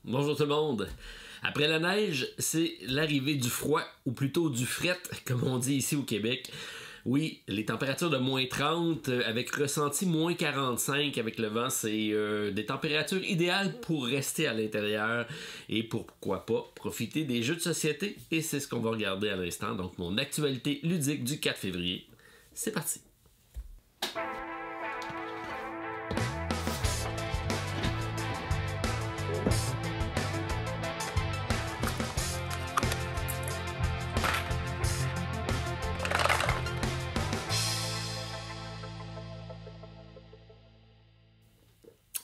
Bonjour tout le monde. Après la neige, c'est l'arrivée du froid, ou plutôt du fret, comme on dit ici au Québec. Oui, les températures de moins 30, avec ressenti moins 45 avec le vent, c'est des températures idéales pour rester à l'intérieur et pourquoi pas profiter des jeux de société. Et c'est ce qu'on va regarder à l'instant, donc mon actualité ludique du 4 février. C'est parti.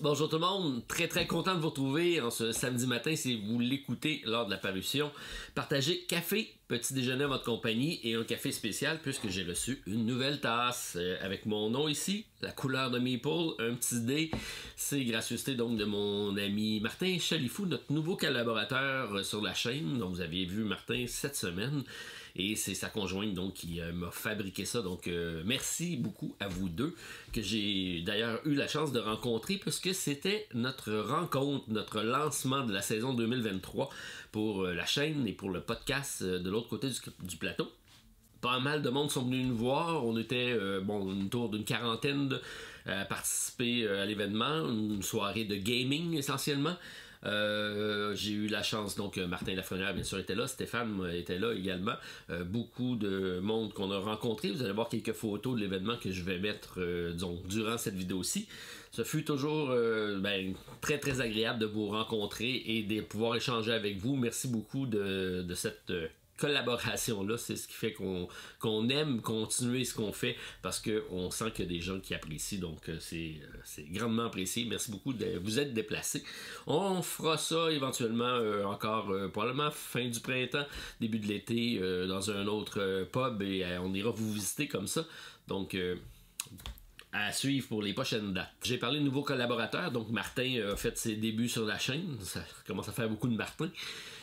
Bonjour tout le monde, très content de vous retrouver en ce samedi matin si vous l'écoutez lors de la parution. Partagez café, petit déjeuner à votre compagnie et un café spécial puisque j'ai reçu une nouvelle tasse avec mon nom ici, la couleur de Maple, un petit dé. C'est gracieuseté donc de mon ami Martin Chalifou, notre nouveau collaborateur sur la chaîne. Donc vous aviez vu Martin cette semaine et c'est sa conjointe donc qui m'a fabriqué ça. Donc merci beaucoup à vous deux que j'ai d'ailleurs eu la chance de rencontrer puisque c'était notre rencontre, notre lancement de la saison 2023 pour la chaîne et pour le podcast de l'autre côté du plateau. Pas mal de monde sont venus nous voir. On était une tour d'une quarantaine à participer à l'événement, une soirée de gaming essentiellement. J'ai eu la chance, donc Martin Lafrenière bien sûr était là, Stéphane était là également, beaucoup de monde qu'on a rencontré. Vous allez voir quelques photos de l'événement que je vais mettre durant cette vidéo-ci. Ce fut toujours très agréable de vous rencontrer et de pouvoir échanger avec vous. Merci beaucoup de cette collaboration-là, c'est ce qui fait qu'on aime continuer ce qu'on fait parce qu'on sent qu'il y a des gens qui apprécient, donc c'est grandement apprécié. Merci beaucoup de vous être déplacés. On fera ça éventuellement encore probablement fin du printemps, début de l'été dans un autre pub et on ira vous visiter comme ça. Donc à suivre pour les prochaines dates. J'ai parlé de nouveaux collaborateurs, donc Martin a fait ses débuts sur la chaîne, ça commence à faire beaucoup de Martin,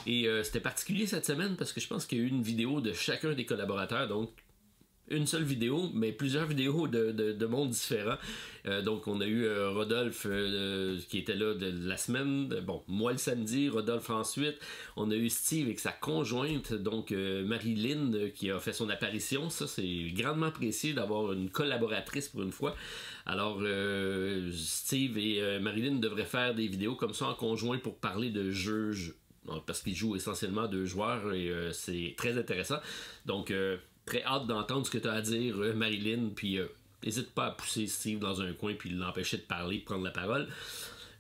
et c'était particulier cette semaine parce que je pense qu'il y a eu une vidéo de chacun des collaborateurs, donc une seule vidéo, mais plusieurs vidéos de mondes différents. Donc on a eu Rodolphe qui était là de la semaine, moi le samedi, Rodolphe ensuite. On a eu Steve avec sa conjointe, donc Marie-Lynn qui a fait son apparition. Ça c'est grandement apprécié d'avoir une collaboratrice pour une fois. Alors Steve et Marie-Lynn devraient faire des vidéos comme ça en conjoint pour parler de jeux parce qu'ils jouent essentiellement à 2 joueurs et c'est très intéressant. Donc très hâte d'entendre ce que tu as à dire, Marie-Lynn, puis n'hésite pas à pousser Steve dans un coin puis l'empêcher de parler, de prendre la parole.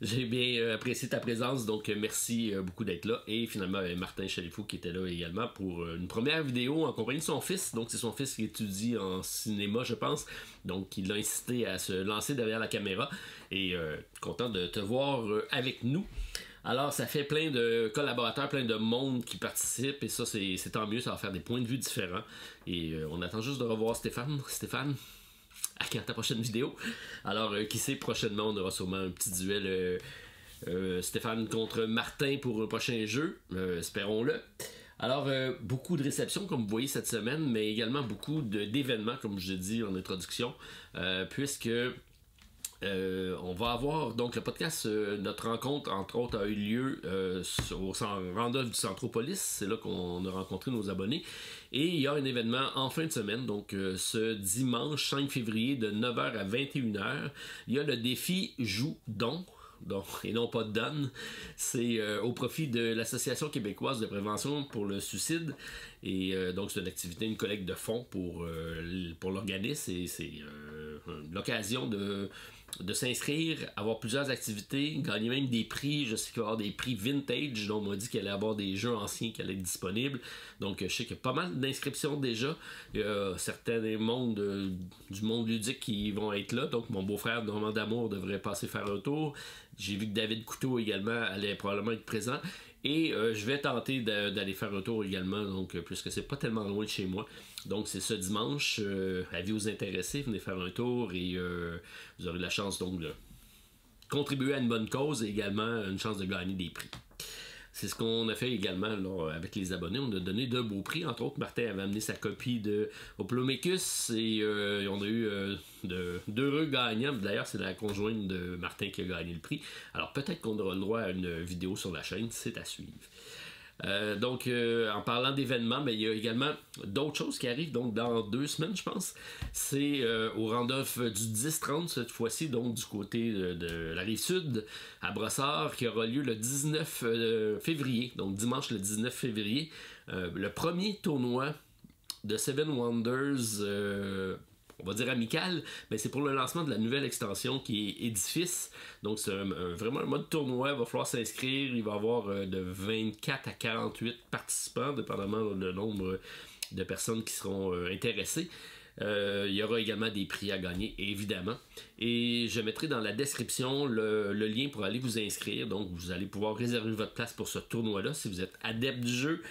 J'ai bien apprécié ta présence, donc merci beaucoup d'être là. Et finalement, Martin Chalifou qui était là également pour une première vidéo en compagnie de son fils. Donc c'est son fils qui étudie en cinéma, je pense. Donc il l'a incité à se lancer derrière la caméra. Et content de te voir avec nous. Alors, ça fait plein de collaborateurs, plein de monde qui participent, et ça, c'est tant mieux, ça va faire des points de vue différents. Et on attend juste de revoir Stéphane, à quand ta prochaine vidéo. Alors, qui sait, prochainement, on aura sûrement un petit duel Stéphane contre Martin pour un prochain jeu, espérons-le. Alors, beaucoup de réceptions, comme vous voyez cette semaine, mais également beaucoup d'événements, comme je l'ai dit en introduction, puisque on va avoir donc le podcast, notre rencontre entre autres a eu lieu au Randolph du Centropolis, c'est là qu'on a rencontré nos abonnés et il y a un événement en fin de semaine, donc ce dimanche 5 février de 9h à 21h, il y a le défi Joue donc et non pas donne, c'est au profit de l'Association québécoise de prévention pour le suicide et donc c'est une activité, une collecte de fonds pour l'organisme et c'est l'occasion de s'inscrire, avoir plusieurs activités, gagner même des prix. Je sais qu'il va y avoir des prix vintage, donc on m'a dit qu'il allait y avoir des jeux anciens qui allaient être disponibles, donc je sais qu'il y a pas mal d'inscriptions déjà. Il y a certains du monde ludique qui vont être là, donc mon beau-frère Normand d'Amour devrait passer faire un tour. J'ai vu que David Couteau également allait probablement être présent. Et je vais tenter d'aller faire un tour également, donc puisque c'est pas tellement loin de chez moi. Donc c'est ce dimanche, avis aux intéressés, venez faire un tour et vous aurez la chance donc de contribuer à une bonne cause et également une chance de gagner des prix. c'est ce qu'on a fait également là, avec les abonnés. On a donné de beaux prix. Entre autres, Martin avait amené sa copie de Hoplomachus et on a eu d'heureux gagnants. D'ailleurs, c'est la conjointe de Martin qui a gagné le prix. Alors peut-être qu'on aura le droit à une vidéo sur la chaîne, c'est à suivre. En parlant d'événements, il y a également d'autres choses qui arrivent donc dans 2 semaines, je pense. C'est au Randolph du 10-30 cette fois-ci, donc du côté de la Rive-Sud, à Brossard, qui aura lieu le 19 février, donc dimanche le 19 février. Le premier tournoi de Seven Wonders, on va dire amical, mais c'est pour le lancement de la nouvelle extension qui est Édifice. Donc c'est vraiment un mode tournoi, il va falloir s'inscrire, il va y avoir de 24 à 48 participants, dépendamment du nombre de personnes qui seront intéressées. Il y aura également des prix à gagner, évidemment. Et je mettrai dans la description le lien pour aller vous inscrire. Donc, vous allez pouvoir réserver votre place pour ce tournoi-là si vous êtes adepte du jeu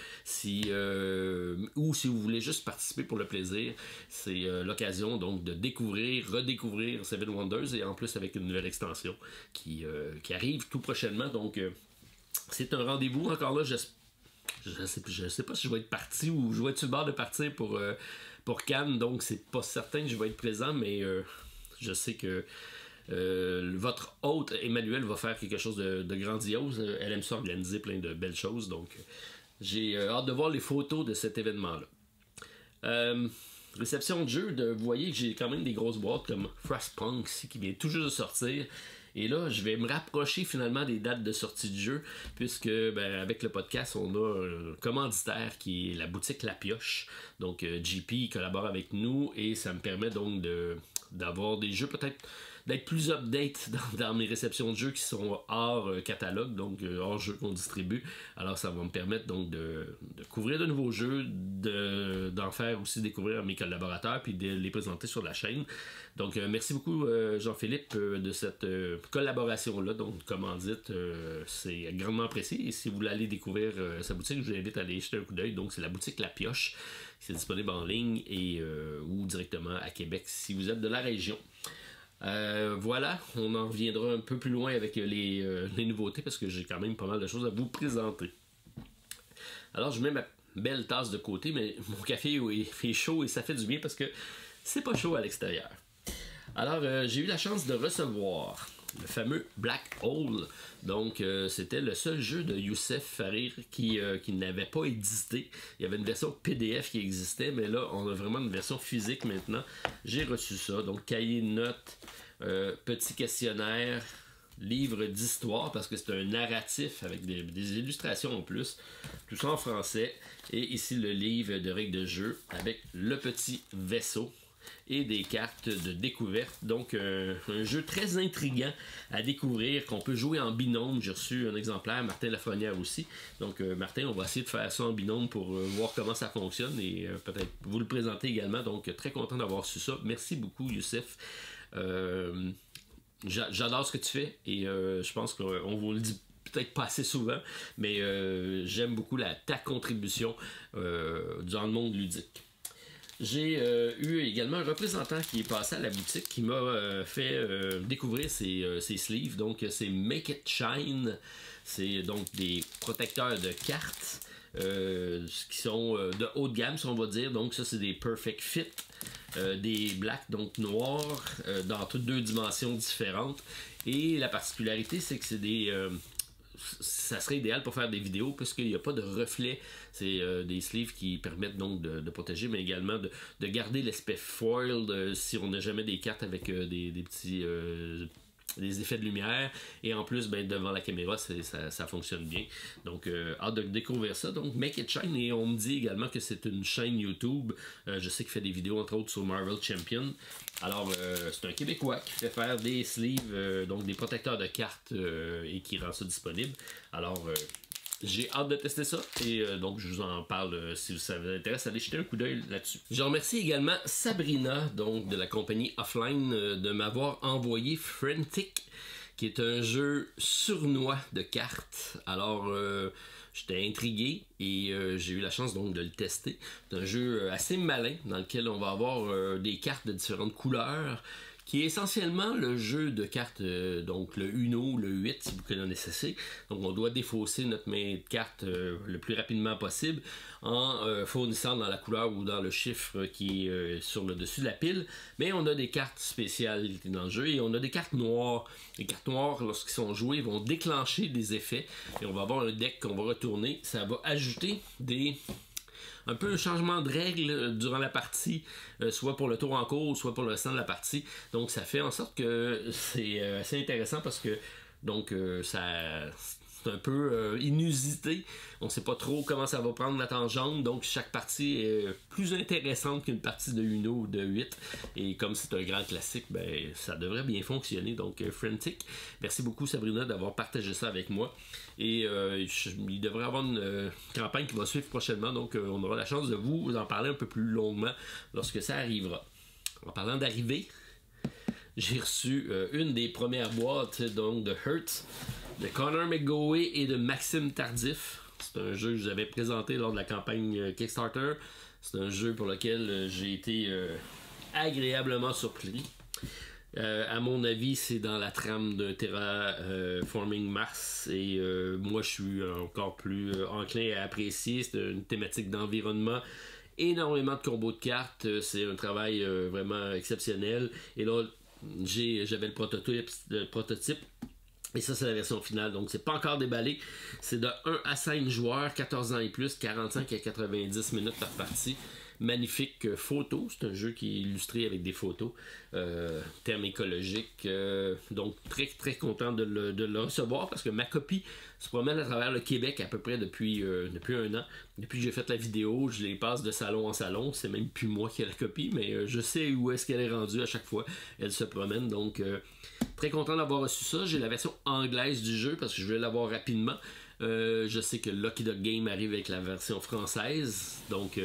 ou si vous voulez juste participer pour le plaisir. C'est l'occasion donc de découvrir, redécouvrir Seven Wonders et en plus avec une nouvelle extension qui arrive tout prochainement. Donc, c'est un rendez-vous. Encore là, je sais pas si je vais être parti ou je vais être sur le bord de partir pour Cannes, donc c'est pas certain que je vais être présent, mais je sais que votre hôte Emmanuel va faire quelque chose de grandiose. Elle aime ça organiser plein de belles choses, donc j'ai hâte de voir les photos de cet événement-là. Réception de jeu, vous voyez que j'ai quand même des grosses boîtes comme Frostpunk qui vient tout juste de sortir. Et là, je vais me rapprocher finalement des dates de sortie du jeu, puisque avec le podcast, on a un commanditaire qui est la boutique La Pioche. Donc JP collabore avec nous et ça me permet donc d'avoir des jeux peut-être d'être plus update dans mes réceptions de jeux qui sont hors catalogue, donc hors jeux qu'on distribue. Alors ça va me permettre donc de couvrir de nouveaux jeux, d'en faire aussi découvrir à mes collaborateurs puis de les présenter sur la chaîne. Donc merci beaucoup Jean-Philippe de cette collaboration-là, donc commandite, c'est grandement apprécié. Et si vous voulez aller découvrir sa boutique, je vous invite à aller jeter un coup d'œil. Donc c'est la boutique La Pioche, c'est disponible en ligne et ou directement à Québec si vous êtes de la région. Voilà, on en reviendra un peu plus loin avec les nouveautés parce que j'ai quand même pas mal de choses à vous présenter. Alors je mets ma belle tasse de côté, mais mon café est chaud et ça fait du bien parce que c'est pas chaud à l'extérieur. Alors j'ai eu la chance de recevoir le fameux Black Hole. Donc c'était le seul jeu de Youssef Farir qui n'avait pas existé. Il y avait une version PDF qui existait, mais là on a vraiment une version physique maintenant. J'ai reçu ça, donc cahier de notes, petit questionnaire, livre d'histoire parce que c'est un narratif avec des illustrations en plus, tout ça en français, et ici le livre de règles de jeu avec le petit vaisseau et des cartes de découverte. Donc un jeu très intriguant à découvrir qu'on peut jouer en binôme. J'ai reçu un exemplaire, Martin Lafrenière aussi. Donc Martin, on va essayer de faire ça en binôme pour voir comment ça fonctionne et peut-être vous le présenter également. Donc très content d'avoir su ça. Merci beaucoup Youssef. J'adore ce que tu fais et je pense qu'on vous le dit peut-être pas assez souvent, mais j'aime beaucoup ta contribution dans le monde ludique. J'ai eu également un représentant qui est passé à la boutique qui m'a fait découvrir ses sleeves. Donc c'est Make It Shine. C'est donc des protecteurs de cartes qui sont de haut de gamme si on va dire. Donc ça c'est des Perfect Fit. Des blacks, donc noirs, dans toutes 2 dimensions différentes. Et la particularité c'est que c'est des... ça serait idéal pour faire des vidéos puisqu'il n'y a pas de reflet. C'est des sleeves qui permettent donc de protéger, mais également de garder l'aspect foil si on n'a jamais des cartes avec des petits des effets de lumière. Et en plus, devant la caméra, ça fonctionne bien. Donc, hâte de découvrir ça. Donc, Make It Shine. Et on me dit également que c'est une chaîne YouTube. Je sais qu'il fait des vidéos, entre autres, sur Marvel Champion. Alors, c'est un Québécois qui fait faire des sleeves, donc des protecteurs de cartes et qui rend ça disponible. Alors, j'ai hâte de tester ça et donc je vous en parle si ça vous intéresse, allez jeter un coup d'œil là-dessus. Je remercie également Sabrina, donc de la compagnie Offline, de m'avoir envoyé Frantic, qui est un jeu sournois de cartes. Alors, j'étais intrigué et j'ai eu la chance donc de le tester. C'est un jeu assez malin dans lequel on va avoir des cartes de différentes couleurs qui est essentiellement le jeu de cartes, donc le Uno, le 8 si vous connaissez assez. Donc on doit défausser notre main de cartes le plus rapidement possible en fournissant dans la couleur ou dans le chiffre qui est sur le dessus de la pile. Mais on a des cartes spéciales dans le jeu et on a des cartes noires. Les cartes noires, lorsqu'ils sont jouées, vont déclencher des effets et on va avoir un deck qu'on va retourner. Ça va ajouter un peu un changement de règles durant la partie, soit pour le tour en cours, soit pour le restant de la partie. Donc ça fait en sorte que c'est assez intéressant parce que c'est un peu inusité. On ne sait pas trop comment ça va prendre la tangente, donc chaque partie est plus intéressante qu'une partie de Uno ou de 8. Et comme c'est un grand classique, ben, ça devrait bien fonctionner. Donc Frantic, merci beaucoup Sabrina d'avoir partagé ça avec moi. Et il devrait y avoir une campagne qui va suivre prochainement, donc on aura la chance de vous en parler un peu plus longuement lorsque ça arrivera. En parlant d'arrivée, j'ai reçu une des premières boîtes donc de Hertz, de Connor McGoey et de Maxime Tardif. C'est un jeu que j'avais présenté lors de la campagne Kickstarter. C'est un jeu pour lequel j'ai été agréablement surpris. À mon avis, c'est dans la trame d'un Terraforming Mars et moi je suis encore plus enclin à apprécier. C'est une thématique d'environnement, énormément de combos de cartes, c'est un travail vraiment exceptionnel. Et là, j'avais le prototype. Et ça, c'est la version finale. Donc, c'est pas encore déballé. C'est de 1 à 5 joueurs, 14 ans et plus, 45 à 90 minutes par partie. Magnifique photo. C'est un jeu qui est illustré avec des photos. Termes écologiques. Donc, très, très content de le recevoir parce que ma copie se promène à travers le Québec à peu près depuis un an. Depuis que j'ai fait la vidéo, je les passe de salon en salon. C'est même plus moi qui ai la copie, mais je sais où est-ce qu'elle est rendue à chaque fois. Elle se promène. Donc, très content d'avoir reçu ça. J'ai la version anglaise du jeu parce que je voulais l'avoir rapidement. Je sais que Lucky Dog Game arrive avec la version française. Donc,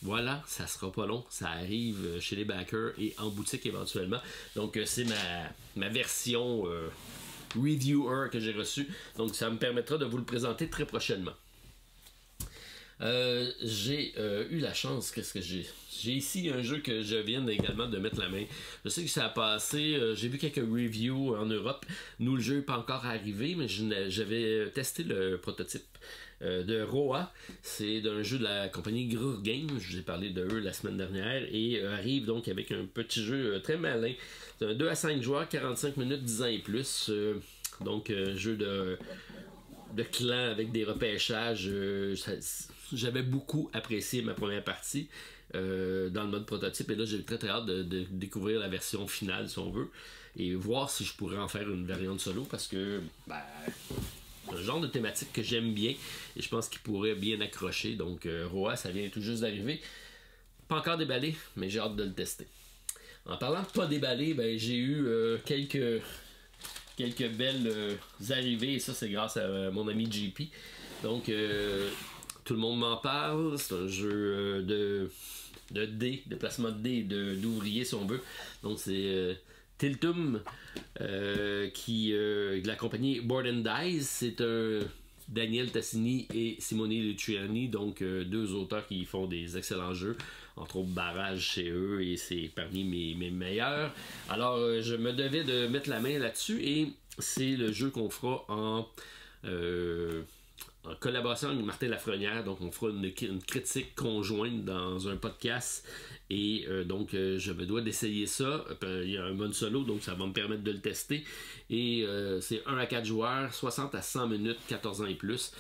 voilà, ça sera pas long. Ça arrive chez les backers et en boutique éventuellement. Donc, c'est ma version reviewer que j'ai reçue. Donc, ça me permettra de vous le présenter très prochainement. J'ai eu la chance, qu'est-ce que j'ai ici un jeu que je viens également de mettre la main. Je sais que ça a passé, j'ai vu quelques reviews en Europe. Nous, le jeu n'est pas encore arrivé, mais j'avais testé le prototype de Roa. C'est d'un jeu de la compagnie Grur Games. Je vous ai parlé de eux la semaine dernière et arrive donc avec un petit jeu très malin. C'est un 2 à 5 joueurs, 45 minutes, 10 ans et plus. Donc jeu de clan avec des repêchages. J'avais beaucoup apprécié ma première partie dans le mode prototype et là j'ai très très hâte de découvrir la version finale si on veut et voir si je pourrais en faire une variante solo parce que c'est un genre de thématique que j'aime bien et je pense qu'il pourrait bien accrocher. Donc Roa, ça vient tout juste d'arriver, pas encore déballé mais j'ai hâte de le tester. En parlant de pas déballé, j'ai eu quelques belles arrivées et ça c'est grâce à mon ami JP. Donc tout le monde m'en parle. C'est un jeu de dés, de placement de dés d'ouvriers si on veut. Donc c'est Tiltum de la compagnie Board and Dice. C'est un Daniel Tassini et Simone Luciani, donc deux auteurs qui font des excellents jeux, entre autres Barrage chez eux, et c'est parmi mes meilleurs. Alors je me devais de mettre la main là-dessus et c'est le jeu qu'on fera en collaboration avec Martin Lafrenière. Donc on fera une critique conjointe dans un podcast et donc je me dois d'essayer ça. Il y a un mode solo, donc ça va me permettre de le tester et c'est 1 à 4 joueurs, 60 à 100 minutes, 14 ans et plus.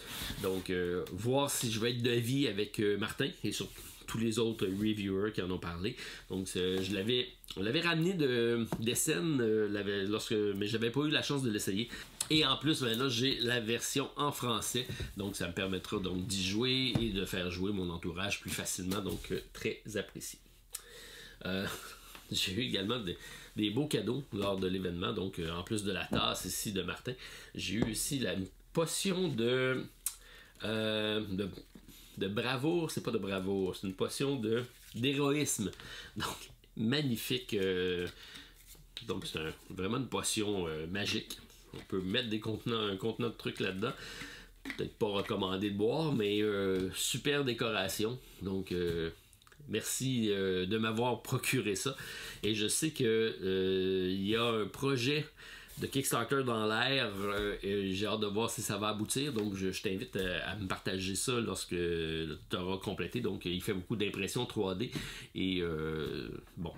Donc voir si je vais être de vie avec Martin et surtout tous les autres reviewers qui en ont parlé. Donc on l'avait ramené d'Essen mais j'avais pas eu la chance de l'essayer. Et en plus, là, j'ai la version en français. Donc, ça me permettra donc d'y jouer et de faire jouer mon entourage plus facilement. Donc, très apprécié. J'ai eu également des beaux cadeaux lors de l'événement. Donc, en plus de la tasse ici de Martin, j'ai eu aussi la potion de bravoure. C'est pas de bravoure, c'est une potion d'héroïsme. Donc, magnifique. Donc, c'est vraiment une potion magique. On peut mettre un contenant de trucs là-dedans. Peut-être pas recommandé de boire, mais super décoration. Donc, Merci de m'avoir procuré ça. Et je sais que il y a un projet de Kickstarter dans l'air. J'ai hâte de voir si ça va aboutir. Donc, je t'invite à me partager ça lorsque tu auras complété. Donc, il fait beaucoup d'impressions 3D. Et bon,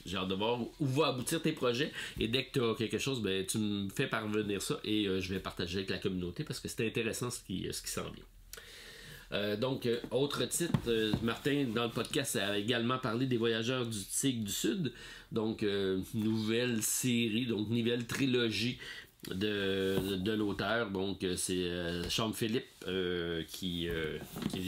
j'ai hâte de voir où va aboutir tes projets. Et dès que tu as quelque chose, ben, tu me fais parvenir ça et je vais partager avec la communauté parce que c'est intéressant ce qui s'en vient. Donc, autre titre, Martin, dans le podcast, a également parlé des Voyageurs du Tigre du Sud. Donc, nouvelle série, donc nouvelle trilogie de l'auteur. Donc, c'est Sean Phillippe qui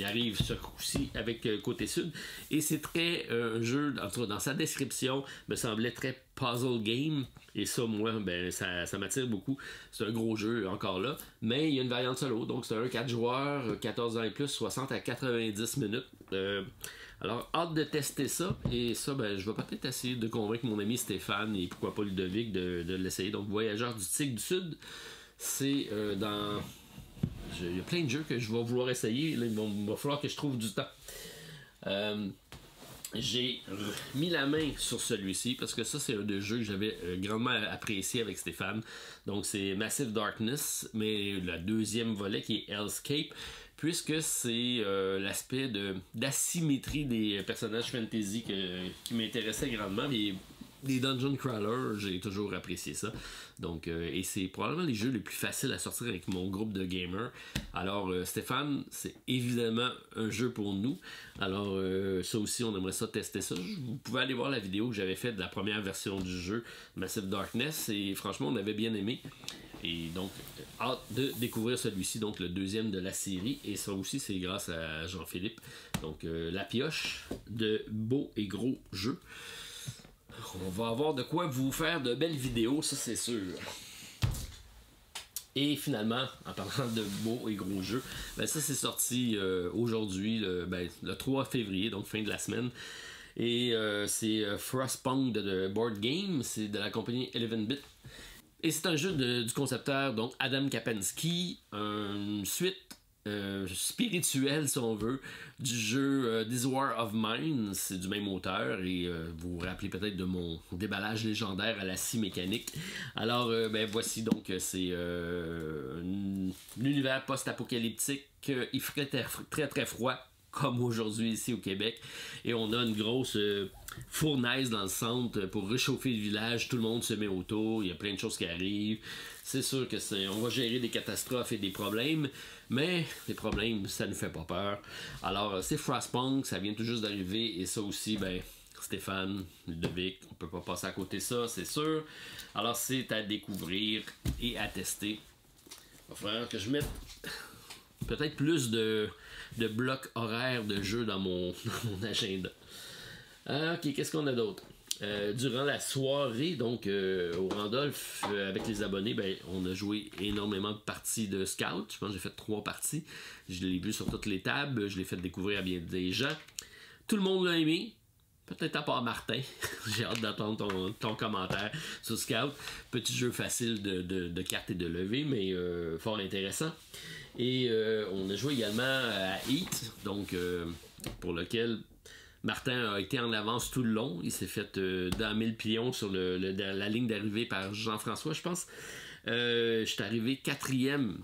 arrive ce coup-ci avec Côté Sud. Et c'est très un jeu, dans sa description, me semblait très puzzle game. Et ça, moi, ben, ça m'attire beaucoup. C'est un gros jeu encore là. Mais il y a une variante solo. Donc, c'est un 4 joueurs, 14 ans et plus, 60 à 90 minutes. Alors, hâte de tester ça. Et ça, ben, je vais peut-être essayer de convaincre mon ami Stéphane et pourquoi pas Ludovic de l'essayer. Donc, Voyageurs du Tigre du Sud, c'est dans... Il y a plein de jeux que je vais vouloir essayer. Là, il va falloir que je trouve du temps. J'ai mis la main sur celui-ci parce que ça, c'est un des jeux que j'avais grandement apprécié avec Stéphane. Donc, c'est Massive Darkness, mais le deuxième volet qui est Hellscape, puisque c'est l'aspect d'asymétrie des personnages fantasy qui m'intéressait grandement. Les dungeon crawlers, j'ai toujours apprécié ça. Donc, et c'est probablement les jeux les plus faciles à sortir avec mon groupe de gamers. Alors, Stéphane, c'est évidemment un jeu pour nous. Alors, ça aussi, on aimerait ça tester ça. Vous pouvez aller voir la vidéo que j'avais faite de la première version du jeu, Massive Darkness, et franchement, on avait bien aimé. Et donc, hâte de découvrir celui-ci, donc le deuxième de la série. Et ça aussi, c'est grâce à Jean-Philippe. Donc, la pioche de beaux et gros jeux. On va avoir de quoi vous faire de belles vidéos, ça c'est sûr. Et finalement, en parlant de beaux et gros jeux, ben ça c'est sorti aujourd'hui, le 3 février, donc fin de la semaine. Et c'est Frostpunk de Board Game, c'est de la compagnie 11-bit. Et c'est un jeu du concepteur, donc Adam Kapensky, une suite spirituel si on veut du jeu This War of Mine. C'est du même auteur et vous vous rappelez peut-être de mon déballage légendaire à la scie mécanique. Alors ben voici donc c'est un univers post-apocalyptique. Il ferait très très froid comme aujourd'hui ici au Québec et on a une grosse fournaise dans le centre pour réchauffer le village. Tout le monde se met autour, il y a plein de choses qui arrivent. C'est sûr que on va gérer des catastrophes et des problèmes, mais les problèmes, ça ne fait pas peur. Alors, c'est Frostpunk, ça vient tout juste d'arriver, et ça aussi, ben, Stéphane, Ludovic, on peut pas passer à côté de ça, c'est sûr. Alors, c'est à découvrir et à tester. Il va falloir que je mette peut-être plus de blocs horaires de jeux dans mon agenda. Ok, qu'est-ce qu'on a d'autre? Durant la soirée, donc au Randolph, avec les abonnés, ben, on a joué énormément de parties de Scout. Je pense que j'ai fait 3 parties. Je l'ai vu sur toutes les tables. Je l'ai fait découvrir à bien des gens. Tout le monde l'a aimé. Peut-être à part Martin. J'ai hâte d'entendre ton commentaire sur Scout. Petit jeu facile de cartes et de levée, mais fort intéressant. Et on a joué également à Heat, donc pour lequel Martin a été en avance tout le long. Il s'est fait damer le pion sur la ligne d'arrivée par Jean-François, je pense. Je suis arrivé 4e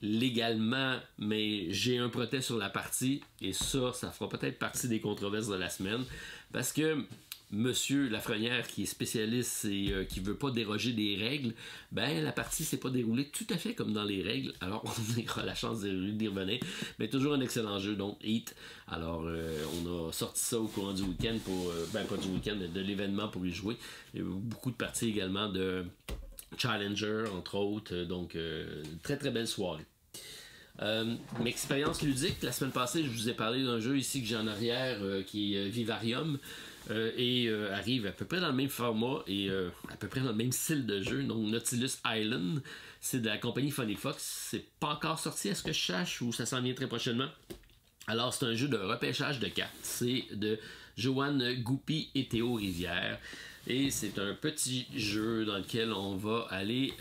légalement, mais j'ai un protest sur la partie. Et ça fera peut-être partie des controverses de la semaine. Parce que Monsieur Lafrenière, qui est spécialiste et qui veut pas déroger des règles, ben la partie s'est pas déroulée tout à fait comme dans les règles. Alors on aura la chance d'y revenir. Mais toujours un excellent jeu, donc Heat. Alors on a sorti ça au courant du week-end pour pas du week-end, mais de l'événement pour y jouer. Il y a eu beaucoup de parties également de Challenger, entre autres. Donc très très belle soirée. Expérience ludique, la semaine passée, je vous ai parlé d'un jeu ici que j'ai en arrière qui est Vivarium. Arrive à peu près dans le même format et à peu près dans le même style de jeu, donc Nautilus Island. C'est de la compagnie Funny Fox. C'est pas encore sorti à ce que je sache ou ça s'en vient très prochainement. Alors c'est un jeu de repêchage de cartes. C'est de Joanne Goupy et Théo Rivière. Et c'est un petit jeu dans lequel on va aller...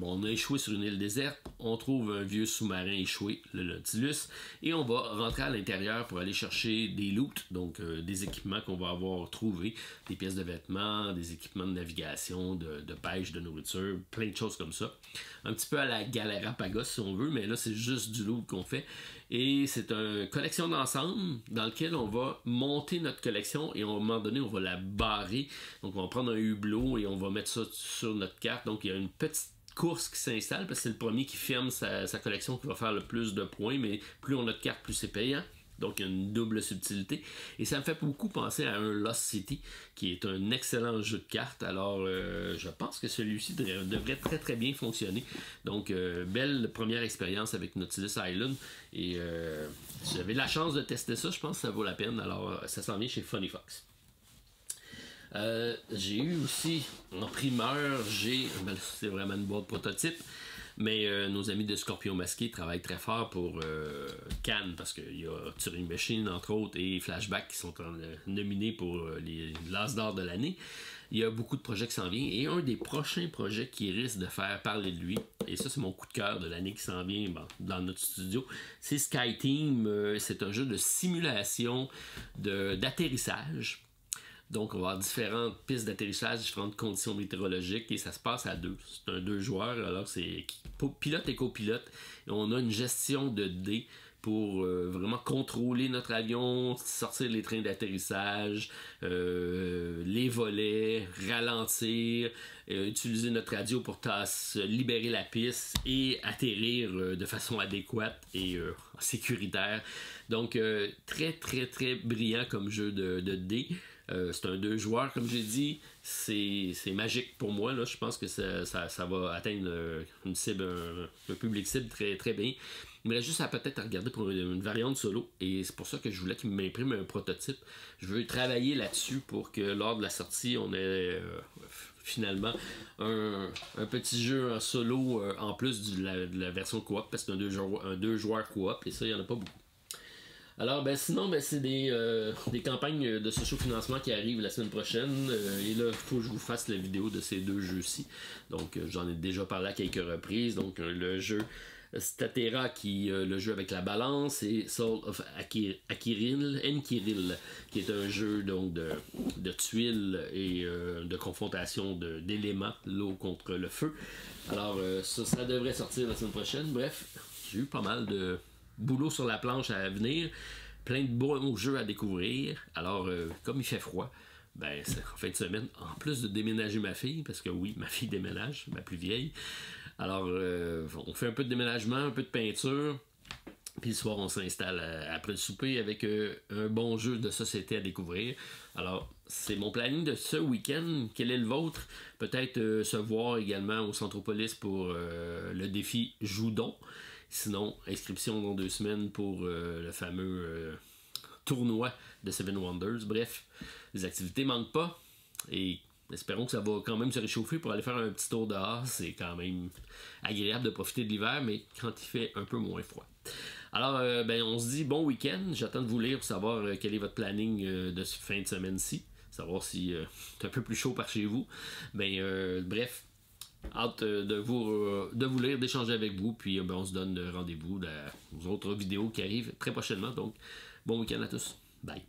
on a échoué sur une île déserte, on trouve un vieux sous-marin échoué, le Nautilus, et on va rentrer à l'intérieur pour aller chercher des loots, donc des équipements qu'on va avoir trouvés, des pièces de vêtements, des équipements de navigation, de pêche, de nourriture, plein de choses comme ça. Un petit peu à la Galapagos si on veut, mais là c'est juste du loot qu'on fait. Et c'est une collection d'ensemble dans lequel on va monter notre collection et à un moment donné, on va la barrer. Donc, on va prendre un hublot et on va mettre ça sur notre carte. Donc, il y a une petite course qui s'installe parce que c'est le premier qui ferme sa collection qui va faire le plus de points. Mais plus on a de cartes, plus c'est payant. Donc, il y a une double subtilité. Et ça me fait beaucoup penser à un Lost City, qui est un excellent jeu de cartes. Alors, je pense que celui-ci devrait très très bien fonctionner. Donc, belle première expérience avec Nautilus Island. Et si j'avais la chance de tester ça, je pense que ça vaut la peine. Alors, ça s'en vient chez Funny Fox. J'ai eu aussi, en primeur, c'est vraiment une boîte prototype. Mais nos amis de Scorpion Masqué travaillent très fort pour Cannes, parce qu'il y a Turing Machine, entre autres, et Flashback qui sont nominés pour les L'As d'or de l'année. Il y a beaucoup de projets qui s'en viennent. Et un des prochains projets qui risque de faire parler de lui, et ça c'est mon coup de cœur de l'année qui s'en vient dans notre studio, c'est SkyTeam. C'est un jeu de simulation d'atterrissage. Donc, on va avoir différentes pistes d'atterrissage, différentes conditions météorologiques et ça se passe à deux. C'est un 2 joueurs, alors c'est pilote et copilote. Et on a une gestion de dés pour vraiment contrôler notre avion, sortir les trains d'atterrissage, les volets, ralentir, utiliser notre radio pour libérer la piste et atterrir de façon adéquate et sécuritaire. Donc, très, très, très brillant comme jeu de dés. C'est un 2 joueurs, comme j'ai dit. C'est magique pour moi. Là. Je pense que ça va atteindre une cible, un public cible très, très bien. Il me reste juste à peut-être regarder pour une variante solo. Et c'est pour ça que je voulais qu'il m'imprime un prototype. Je veux travailler là-dessus pour que lors de la sortie, on ait finalement un petit jeu en solo en plus de la version coop. Parce que c'est un 2 joueurs coop. Et ça, il n'y en a pas beaucoup. Alors, sinon, c'est des campagnes de socio-financement qui arrivent la semaine prochaine. Et là, il faut que je vous fasse la vidéo de ces deux jeux-ci. Donc, j'en ai déjà parlé à quelques reprises. Donc, le jeu Statera, le jeu avec la balance, et Soul of Enkiril, qui est un jeu donc de tuiles et de confrontation d'éléments, l'eau contre le feu. Alors, ça devrait sortir la semaine prochaine. Bref, j'ai eu pas mal de boulot sur la planche à venir, plein de beaux jeux à découvrir. Alors, comme il fait froid, en fin de semaine, en plus de déménager ma fille, parce que oui, ma fille déménage, ma plus vieille. Alors, on fait un peu de déménagement, un peu de peinture, puis le soir, on s'installe après le souper avec un bon jeu de société à découvrir. Alors, c'est mon planning de ce week-end. Quel est le vôtre? Peut-être se voir également au Centropolis pour le défi Joudon. Sinon, inscription dans 2 semaines pour le fameux tournoi de Seven Wonders. Bref, les activités manquent pas. Et espérons que ça va quand même se réchauffer pour aller faire un petit tour dehors. C'est quand même agréable de profiter de l'hiver, mais quand il fait un peu moins froid. Alors, on se dit bon week-end. J'attends de vous lire pour savoir quel est votre planning de cette fin de semaine-ci. Savoir si c'est un peu plus chaud par chez vous. Bref. Hâte de vous lire, d'échanger avec vous, puis on se donne rendez-vous aux autres vidéos qui arrivent très prochainement. Donc, bon week-end à tous. Bye.